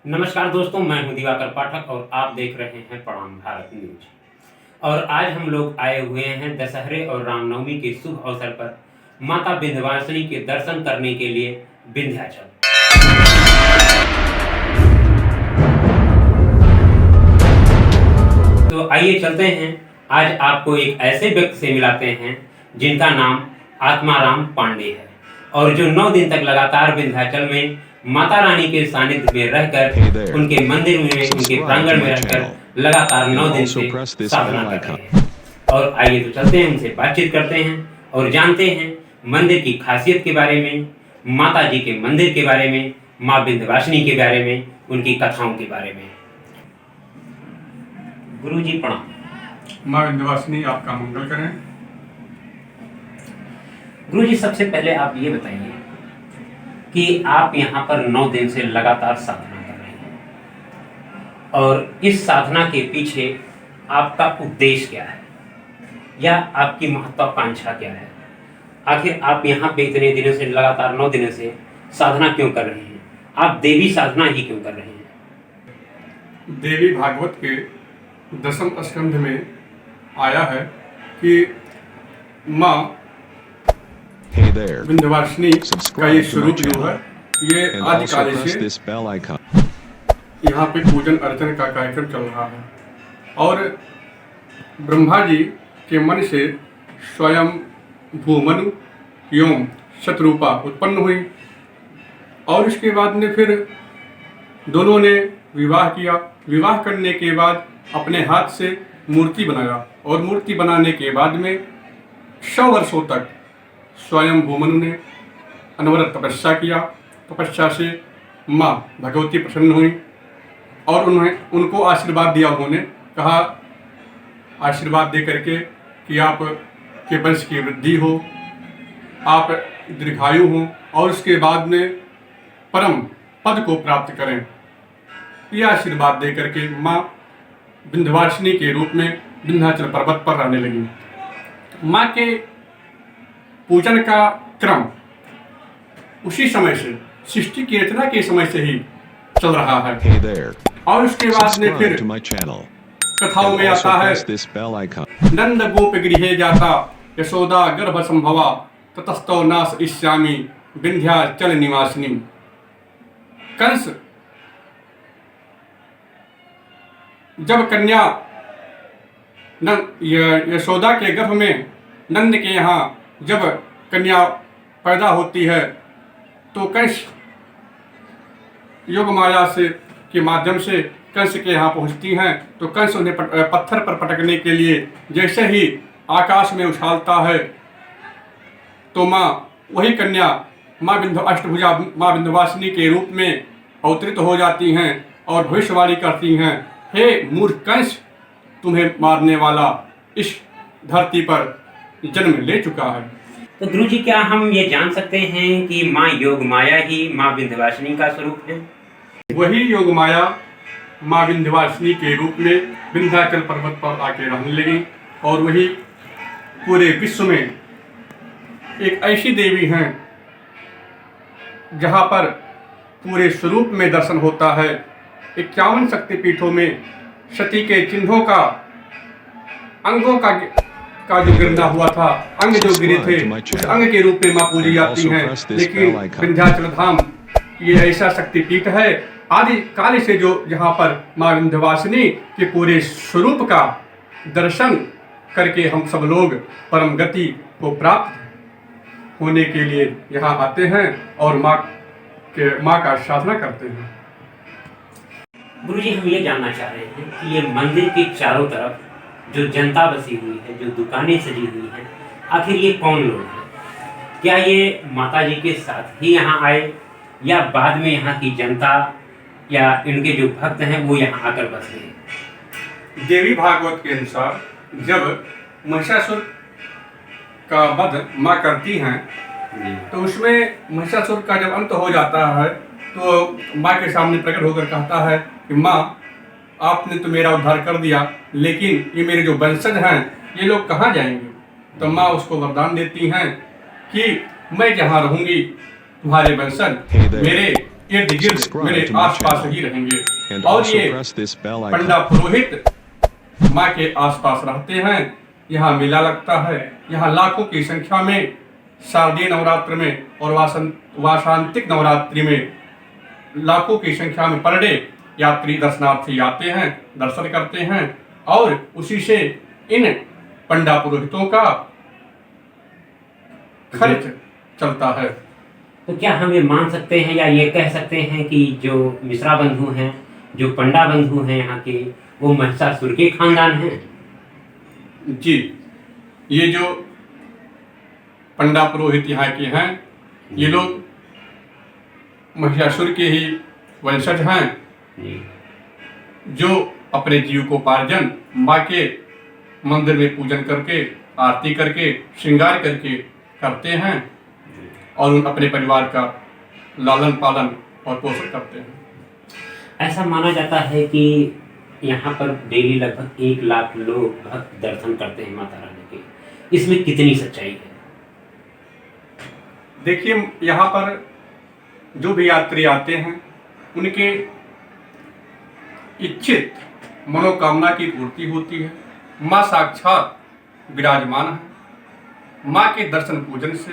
नमस्कार दोस्तों, मैं हूं दिवाकर पाठक और आप देख रहे हैं प्रणाम भारत न्यूज। और आज हम लोग आए हुए हैं दशहरे और रामनवमी के शुभ अवसर पर माता विंध्यवासिनी के दर्शन करने के लिए विंध्याचल। तो आइए चलते हैं, आज आपको एक ऐसे व्यक्ति से मिलाते हैं जिनका नाम आत्माराम पांडे है और जो 9 दिन तक लगातार विंध्याचल में माता रानी के सानिध्य में रहकर उनके मंदिर में, उनके प्रांगण में रहकर लगातार 9 दिन से साधना कर रहे हैं। और आइए तो चलते हैं, उनसे बातचीत करते हैं और जानते हैं मंदिर की खासियत के बारे में, माता जी के मंदिर के बारे में, माँ विंध्यवासिनी के बारे में, उनकी कथाओं के बारे में। गुरु जी प्रणाम। माँ विंध्यवासिनी आपका मंगल करें। गुरु जी, सबसे पहले आप ये बताइए कि आप यहाँ पर 9 दिन से लगातार साधना कर रहे हैं और इस साधना के पीछे आपका उद्देश्य क्या है या आपकी महत्वाकांक्षा क्या है? आखिर आप यहाँ पे इतने दिनों से, लगातार 9 दिनों से साधना क्यों कर रहे हैं? आप देवी साधना ही क्यों कर रहे हैं? देवी भागवत के 10वें स्कंध में आया है कि माँ विंध्यवासिनी का ये स्वरूप जो है, ये आदिकाल से यहाँ पे पूजन अर्चन का कार्यक्रम चल रहा है और ब्रह्मा जी के मन से स्वयं भूमनु एवं शतरूपा उत्पन्न हुई और इसके बाद में फिर दोनों ने विवाह किया। विवाह करने के बाद अपने हाथ से मूर्ति बनाया और मूर्ति बनाने के बाद में 100 वर्षों तक स्वयं भूमनु ने अनवरत तपस्या किया। तपस्या से माँ भगवती प्रसन्न हुई और उनको आशीर्वाद दिया। उन्होंने कहा आशीर्वाद दे करके कि आप के वंश की वृद्धि हो, आप दीर्घायु हो और उसके बाद में परम पद को प्राप्त करें। यह आशीर्वाद दे करके माँ विंध्यवासिनी के रूप में विंध्याचल पर्वत पर रहने लगी। माँ के पूजन का क्रम उसी समय से, सृष्टि की रचना के समय से ही चल रहा है। और उसके बाद में फिर कथाओं में आता है, नंद गोप गृहे जाता यशोदा गर्भ संभवा ततस्तो नास इष्यामि विंध्याचल निवासिनी। कंस जब कन्या यशोदा के गर्भ में नंद के यहाँ जब कन्या पैदा होती है तो कंस योग माया से के माध्यम से कंस के यहाँ पहुँचती हैं। तो कंस उन्हें पत्थर पर पटकने के लिए जैसे ही आकाश में उछालता है तो माँ वही कन्या अष्टभुजा माँ विंध्यवासिनी के रूप में अवतरित हो जाती हैं और भविष्यवाणी करती हैं, हे मूर्ख कंस, तुम्हें मारने वाला इस धरती पर जन्म ले चुका है। तो गुरु जी, क्या हम ये जान सकते हैं कि माँ योग माया ही माँ विंध्यवासिनी का स्वरूप है? वही योग माया माँ विंध्यवासिनी के रूप में विंध्याचल पर्वत पर आके रहने लगी और वही पूरे विश्व में एक ऐसी देवी हैं जहाँ पर पूरे स्वरूप में दर्शन होता है। 51 शक्तिपीठों में सती के चिन्हों का, अंगों का जो गिरना हुआ था, अंग जो गिरे थे, उस अंग के रूप में माँ पूजी जाती हैं। लेकिन विंध्याचल धाम ये ऐसा शक्तिपीठ है आदि काल से जो जहाँ पर माँ विंध्यवासिनी के पूरे स्वरूप का दर्शन करके हम सब लोग परम गति को प्राप्त होने के लिए यहाँ आते हैं और माँ का साधना करते हैं। गुरु जी, हम ये जानना चाह रहे हैं कि ये मंदिर के चारों तरफ जो जनता बसी हुई है, जो दुकानें सजी हुई हैं, आखिर ये कौन लोग हैं? क्या ये माता जी के साथ ही यहाँ आए या बाद में यहाँ की जनता या इनके जो भक्त हैं वो यहाँ आकर बस गए? देवी भागवत के अनुसार जब महिषासुर का वध माँ करती हैं तो उसमें महिषासुर का जब अंत हो जाता है तो माँ के सामने प्रकट होकर कहता है कि माँ, आपने तो मेरा उद्धार कर दिया, लेकिन ये मेरे जो वंशज हैं ये लोग कहाँ जाएंगे? तो माँ उसको वरदान देती हैं कि मैं जहाँ रहूँगी तुम्हारे वंशज मेरे इर्द गिर्द मेरे आसपास ही रहेंगे। और ये पंडा पुरोहित माँ के आसपास रहते हैं। यहाँ मेला लगता है। यहाँ लाखों की संख्या में शारदीय नवरात्र में और वासंतिक नवरात्रि में लाखों की संख्या में पर डे यात्री दर्शनार्थी आते हैं, दर्शन करते हैं और उसी से इन पंडा पुरोहितों का खर्च चलता है। तो क्या हम ये मान सकते हैं या ये कह सकते हैं कि जो मिश्रा बंधु हैं, जो पंडा बंधु हैं यहाँ के, वो महिषासुर के खानदान हैं? जी, ये जो पंडा पुरोहित यहाँ के हैं, ये लोग महिषासुर के ही वंशज हैं, जो अपने जीविकोपार्जन माँ के मंदिर में पूजन करके, आरती करके, श्रृंगार करके करते हैं और अपने परिवार का लालन पालन और पोषण करते हैं। ऐसा माना जाता है कि यहाँ पर डेली लगभग 1 लाख लोग भक्त दर्शन करते हैं माता रानी के। इसमें कितनी सच्चाई है? देखिए, यहाँ पर जो भी यात्री आते हैं उनके इच्छित मनोकामना की पूर्ति होती है। माँ साक्षात विराजमान है। माँ के दर्शन पूजन से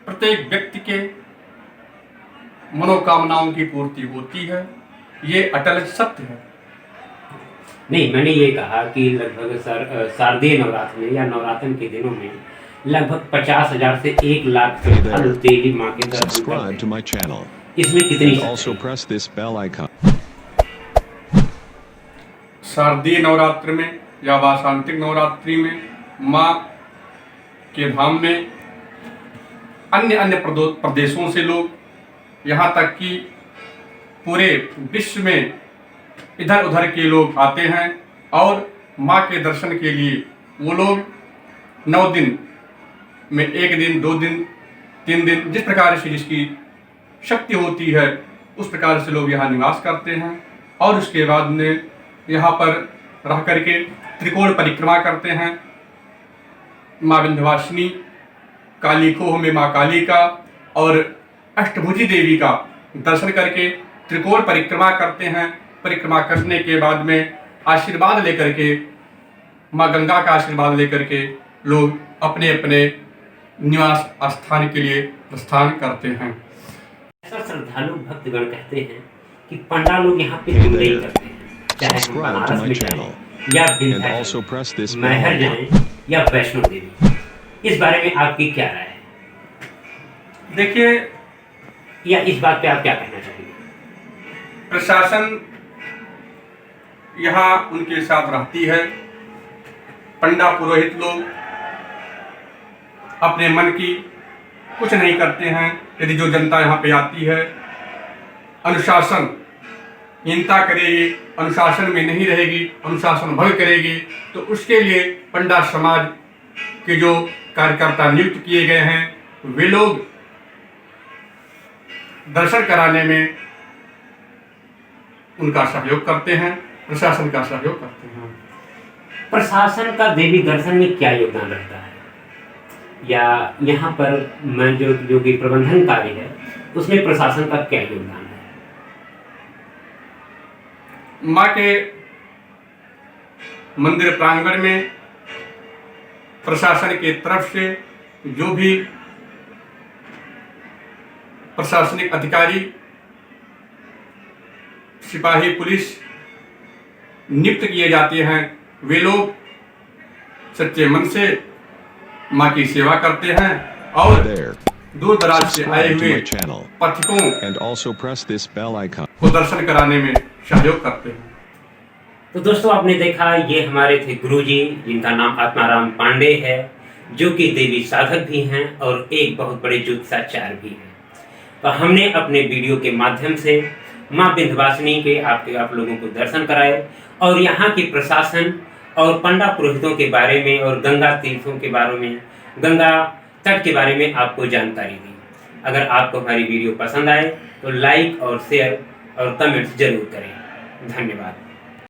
प्रत्येक व्यक्ति के मनोकामनाओं की पूर्ति होती है। ये अटल सत्य है। नहीं, मैंने ये कहा कि लगभग शारदीय नवरात्र में या नवरात्र के दिनों में लगभग 50,000 से 1 लाख श्रद्धालु देवी माँ के दर्शन करते हैं। इसमें कितनी शारदीय नवरात्र में या वासंतिक नवरात्रि में माँ के धाम में अन्य प्रदेशों से लोग, यहाँ तक कि पूरे विश्व में इधर उधर के लोग आते हैं और माँ के दर्शन के लिए वो लोग 9 दिन में 1 दिन, 2 दिन, 3 दिन, जिस प्रकार से जिसकी शक्ति होती है उस प्रकार से लोग यहाँ निवास करते हैं और उसके बाद में यहाँ पर रह करके त्रिकोण परिक्रमा करते हैं। माँ विंध्यवासिनी, काली खोह में माँ काली का और अष्टभुजी देवी का दर्शन करके त्रिकोण परिक्रमा करते हैं। परिक्रमा करने के बाद में आशीर्वाद लेकर के, माँ गंगा का आशीर्वाद लेकर के लोग अपने अपने निवास स्थान के लिए प्रस्थान करते हैं। ऐसा श्रद्धालु भक्तगण कहते हैं कि पंडा लोग यहाँ पे जुड़ नहीं करते हैं, चाहे हम बनारस में जाएं या विंध्याचल, मैहर जाएं या वैष्णो देवी। इस बारे में आपकी क्या राय है? देखिए, या इस बात पे आप क्या कहना चाहेंगे? प्रशासन यहाँ उनके साथ रहती है। पंडा पुरोहित लोग अपने मन की कुछ नहीं करते हैं। यदि जो जनता यहाँ पे आती है अनुशासन हीनता करेगी, अनुशासन में नहीं रहेगी, अनुशासन भंग करेगी, तो उसके लिए पंडा समाज के जो कार्यकर्ता नियुक्त किए गए हैं वे लोग दर्शन कराने में उनका सहयोग करते हैं, प्रशासन का सहयोग करते हैं। प्रशासन का देवी दर्शन में क्या योगदान रहता है, या यहाँ पर मैं जो कि प्रबंधन कार्य है उसमें प्रशासन का क्या योगदान है? माँ के मंदिर प्रांगण में प्रशासन की तरफ से जो भी प्रशासनिक अधिकारी, सिपाही, पुलिस नियुक्त किए जाते हैं, वे लोग सच्चे मन से माँ की सेवा करते हैं और दूर दराज से आए हुए पथिकों को दर्शन कराने में सहयोग करते हैं। तो दोस्तों, आपने देखा ये हमारे थे गुरुजी, जिनका नाम आत्माराम पांडे है, जो कि देवी साधक भी हैं और एक बहुत बड़े ज्योतिषाचार्य भी हैं। तो हमने अपने वीडियो के माध्यम से माँ विंध्यवासिनी के आप लोगों को दर्शन कराए और यहाँ के प्रशासन और पंडा पुरोहितों के बारे में और गंगा तीर्थों के बारे में, गंगा तट के बारे में आपको जानकारी दी। अगर आपको हमारी वीडियो पसंद आए तो लाइक और शेयर और कमेंट्स जरूर करें। धन्यवाद।